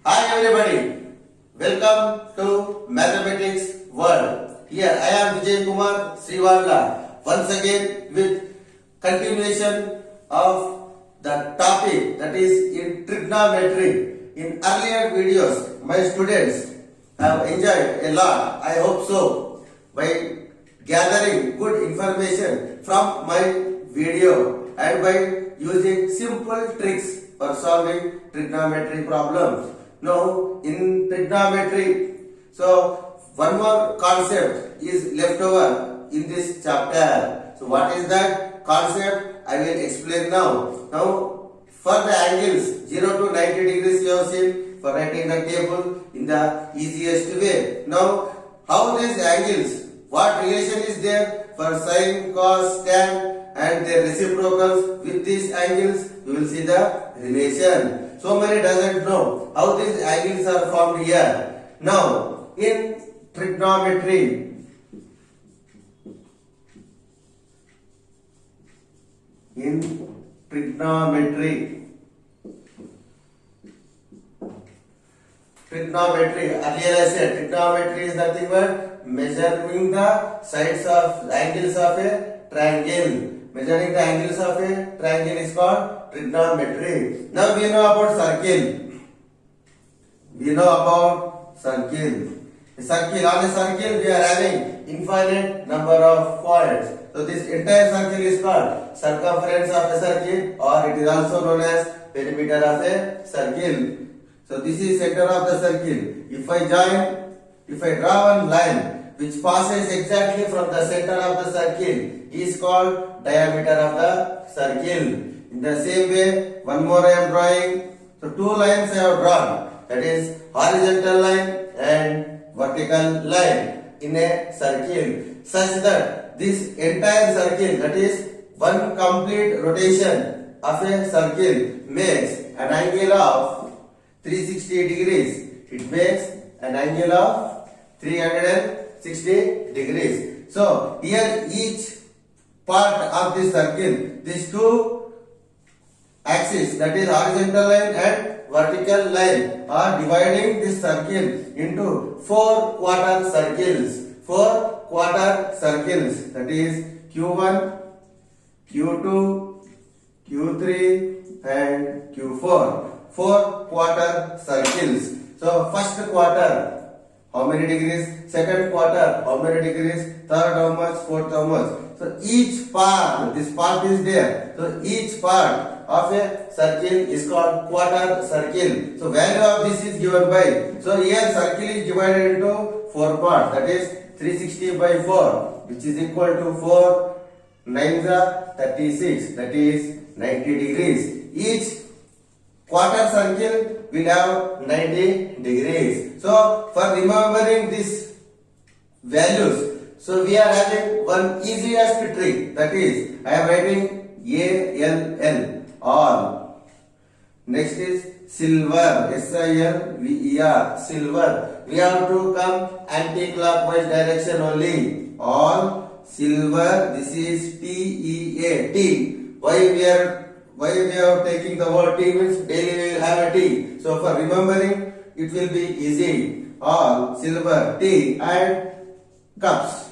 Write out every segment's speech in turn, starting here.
Hi everybody, welcome to Mathematics World. Here I am Vijay Kumar Srivala once again with continuation of the topic that is in trigonometry. In earlier videos, my students have enjoyed a lot. I hope so by gathering good information from my video and by using simple tricks for solving trigonometry problems. Now, in trigonometry, so one more concept is left over in this chapter. So, what is that concept? I will explain now. Now, for the angles 0 to 90 degrees, you have seen for writing the table in the easiest way. Now, how these angles? What relation is there for sine, cos, tan and their reciprocals with these angles? You will see the relation. So many doesn't know how these angles are formed here. Now, in trigonometry, earlier I said trigonometry is nothing but measuring the sides of angles of a triangle. Measuring the angles of a triangle is called trigonometry. Now we know about circle. A circle, on a circle we are having infinite number of points. So this entire circle is called circumference of a circle, or it is also known as perimeter of a circle. So this is center of the circle. If I draw one line which passes exactly from the center of the circle is called diameter of the circle. In the same way, one more I am drawing. So two lines I have drawn. That is horizontal line and vertical line in a circle, such that this entire circle, that is one complete rotation of a circle, makes an angle of 360 degrees. It makes an angle of 360 degrees. So here each part of this circle, these two axes, that is horizontal line and vertical line, are dividing this circle into four quarter circles. That is Q1, Q2, Q3 and Q4. Four quarter circles. So first quarter, how many degrees? Second quarter, how many degrees? Third, how much? Fourth, how much? So each part, this part is there. So each part of a circle is called quarter circle. So value of this is given by. So here circle is divided into four parts. That is 360 by 4, which is equal to 4 9s are 36. That is 90 degrees. Each quarter circle will have 90 degrees. So for remembering these values, so we are having one easiest trick. That is, I am writing ALL, all. Next is silver, SILVER, silver. We have to come anti-clockwise direction only. All silver. This is TEA, T. Why we are taking the word T means daily we will have a T. So for remembering it will be easy. All silver tea and cups.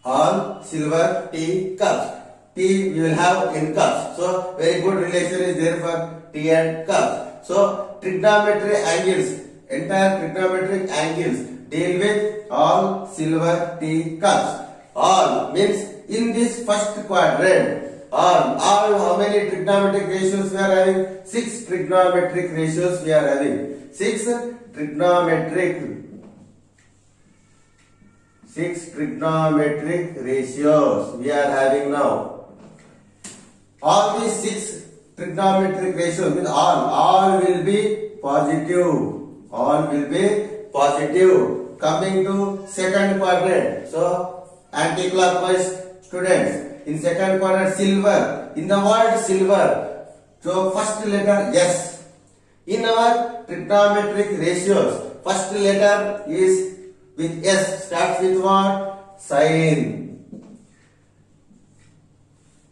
All silver tea cups. Tea we will have in cups. So very good relation is there for tea and cups. So trigonometry angles, entire trigonometric angles deal with all silver tea cups. All means in this first quadrant. All how many trigonometric ratios we are having? 6 trigonometric ratios we are having. 6 trigonometric ratios we are having now. All these 6 trigonometric ratios means all will be positive. All will be positive. Coming to second quadrant. So anti-clockwise students. In second quadrant, silver. In the word silver, so first letter S. In our trigonometric ratios, first letter is with S. Starts with what? Sine.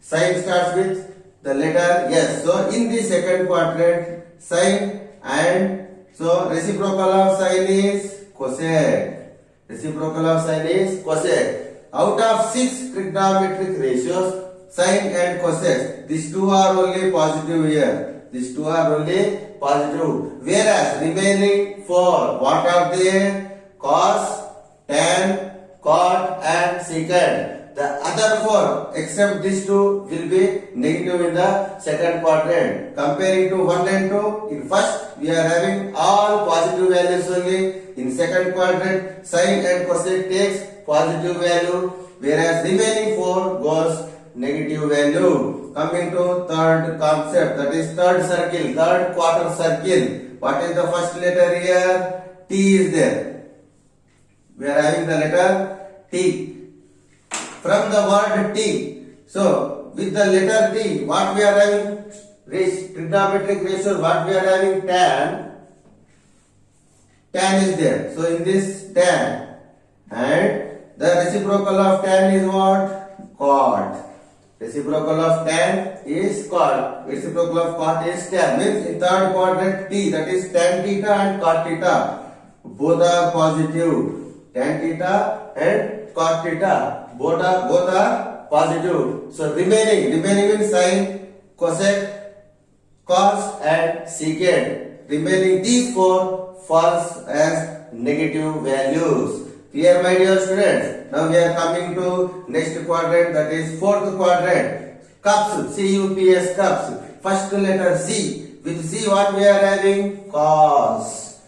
Sine starts with the letter S. So in the second quadrant, sine and So reciprocal of sine is cosec. Reciprocal of sine is cosec. Out of 6 trigonometric ratios, sine and cosec, these two are only positive here. These two are only positive. Whereas remaining 4, what are they? Cos, tan, cot and secant. The other 4 except these two will be negative in the second quadrant. Comparing to 1 and 2, in first we are having all positive values only. In second quadrant, sine and cosec takes positive value, whereas remaining 4 goes negative value. Coming to third concept, that is third circle, third quarter circle. What is the first letter here? T is there. We are having the letter T. From the word T, so with the letter T, what we are having? Trigonometric ratio, what we are having? Tan. Tan is there. So in this tan, and the reciprocal of tan is what? Cot. Reciprocal of tan is cot. Reciprocal of cot is tan. Means in third quadrant T, that is tan theta and cot theta. Both are positive. Tan theta and cot theta. Both are positive. So remaining means sine, cosec, cos and secant. Remaining these 4 falls as negative values. Clear, my dear students? Now we are coming to next quadrant, that is fourth quadrant. Cups, C-U-P-S, cups. First letter C. With C what we are having? Cos.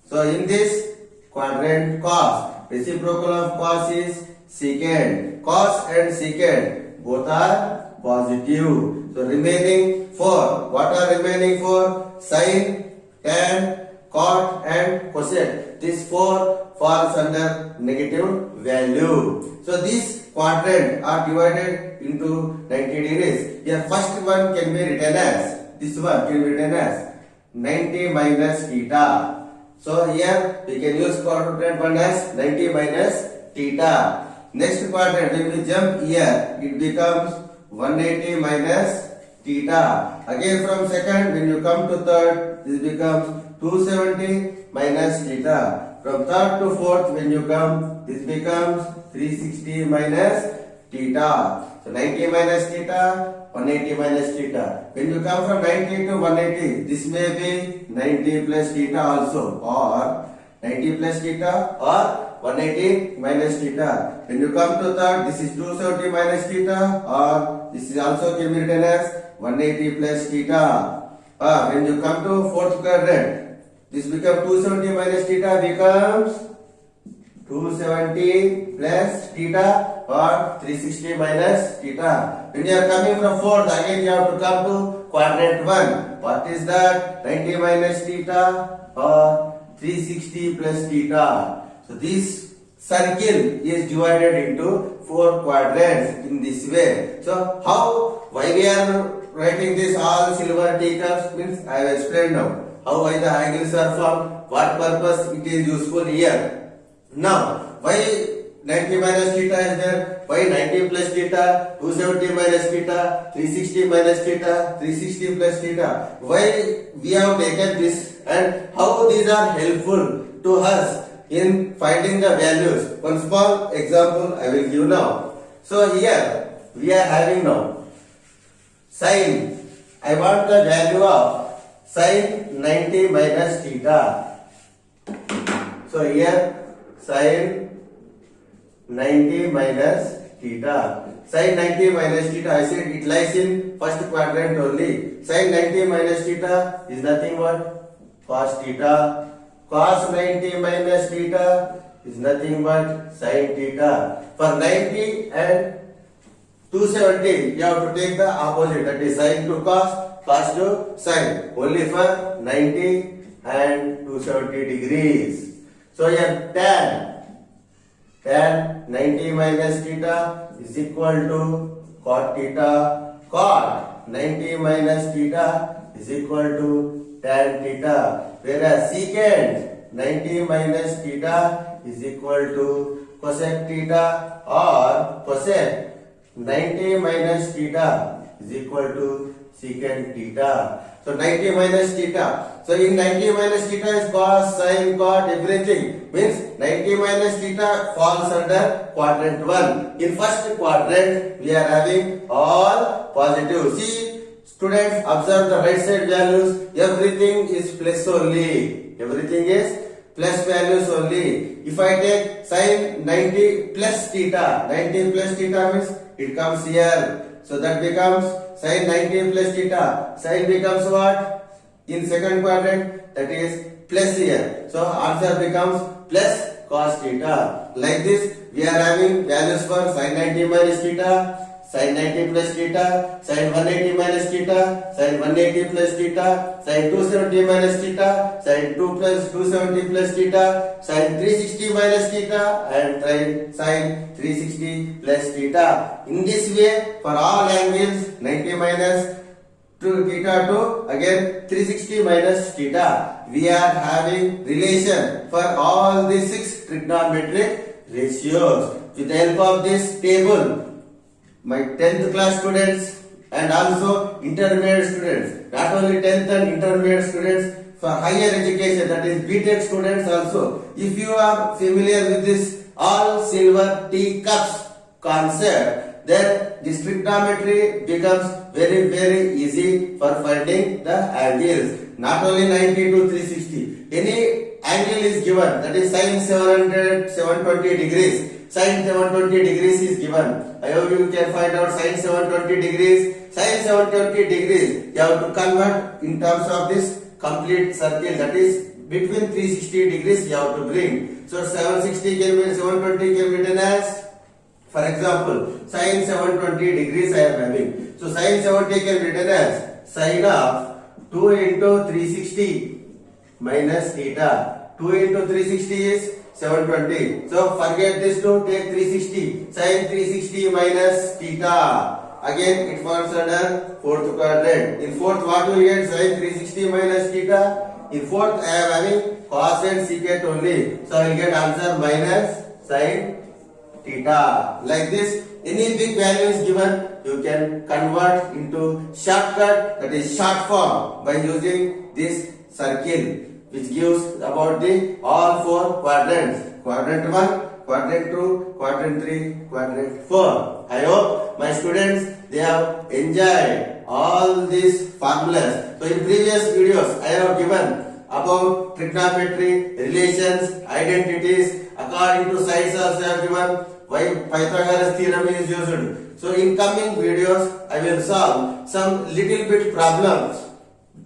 So in this quadrant, cos. Reciprocal of cos is secant. Cos and secant both are positive. So remaining 4. What are remaining 4? Sine, tan, cot and cosec. These 4 falls under negative value. So these quadrant are divided into 90 degrees. Here first one can be written as, this one can be written as 90 minus theta. So here we can use quadrant one as 90 minus theta. Next quadrant, when we jump here, it becomes 180 minus theta. Again from second, when you come to third, this becomes 270 minus theta. From third to fourth, when you come, this becomes 360 minus theta. So 90 minus theta, 180 minus theta. When you come from 90 to 180, this may be 90 plus theta also, or 90 plus theta, or 180 minus theta. When you come to third, this is 270 minus theta, or this is also can be written as 180 plus theta. When you come to fourth quadrant, this becomes 270 minus theta becomes 270 plus theta, or 360 minus theta. When you are coming from fourth, again you have to come to quadrant 1. What is that? 90 minus theta or 360 plus theta. So this circle is divided into 4 quadrants in this way. So why we are writing this all silver teacups means I have explained now. How why the angles are formed, what purpose it is useful here. Now, why 90 minus theta is there? Why 90 plus theta, 270 minus theta, 360 minus theta, 360 plus theta? Why we have taken this and how these are helpful to us in finding the values? One small example I will give now. So here we are having now sine. I want the value of sine 90 minus theta. So here sine 90 minus theta. Sine 90 minus theta, I said it lies in first quadrant only. Sine 90 minus theta is nothing but cos theta. Cos 90 minus theta is nothing but sin theta. For 90 and 270, you have to take the opposite, that is sin to cos, cos to sin. Only for 90 and 270 degrees. So here tan 90 minus theta is equal to cot theta. Cot 90 minus theta is equal to tan theta. Whereas secant 90 minus theta is equal to cosec theta, or cosec 90 minus theta is equal to secant theta. So 90 minus theta. So in 90 minus theta is cos, sin, cot, everything. Means 90 minus theta falls under quadrant 1. In first quadrant, we are having all positive. See, students, observe the right side values. Everything is plus only. Everything is plus values only. If I take sin 90 plus theta, 90 plus theta means it comes here. So that becomes sin 90 plus theta. Sin becomes what? In second quadrant, that is plus here. So answer becomes plus cos theta. Like this, we are having values for sin 90 minus theta, sin 90 plus theta, sin 180 minus theta, sin 180 plus theta, sin 270 minus theta, sin 2 plus 270 plus theta, sin 360 minus theta, and sin 360 plus theta. In this way, for all angles, 90 minus theta to again 360 minus theta. We are having relation for all these 6 trigonometric ratios. With the help of this table, my 10th class students and also intermediate students, not only 10th and intermediate students, for higher education, that is BTech students also, if you are familiar with this all silver teacups concept, then this trigonometry becomes very easy for finding the angles. Not only 90 to 360, any angle is given, that is sin 720 degrees. Sin 720 degrees is given. I hope you can find out sin 720 degrees. Sin 720 degrees, you have to convert in terms of this complete circle, that is between 360 degrees you have to bring. So 760 can be 720 can be written as, for example, sin 720 degrees I am having. So sin 70 can be written as sin of 2 into 360 minus theta. 2 into 360 is 720. So forget this to take 360. Sin 360 minus theta. Again it falls under fourth quadrant. In fourth, what we get? Sin 360 minus theta. In fourth, I am having cos and secant only. So I will get answer minus sin theta. Like this, any big value is given, you can convert into shortcut, that is short form, by using this circle, which gives about the all 4 quadrants. Quadrant 1, quadrant 2, quadrant 3, quadrant 4. I hope my students, they have enjoyed all these formulas. So in previous videos, I have given about trigonometry, relations, identities. According to sides also I have given why Pythagoras theorem is used. So in coming videos, I will solve some little bit problems.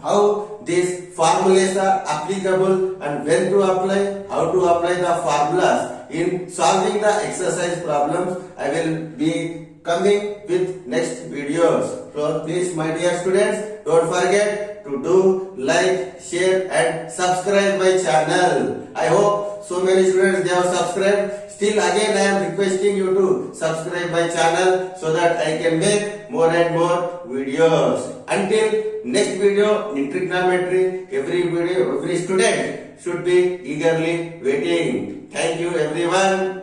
How these formulas are applicable and when to apply, how to apply the formulas. In solving the exercise problems, I will be coming with next videos. So please, my dear students, don't forget to do like, share and subscribe my channel. I hope so many students they have subscribed. Still again I am requesting you to subscribe my channel so that I can make more and more videos. Until next video in trigonometry, every student should be eagerly waiting. Thank you everyone.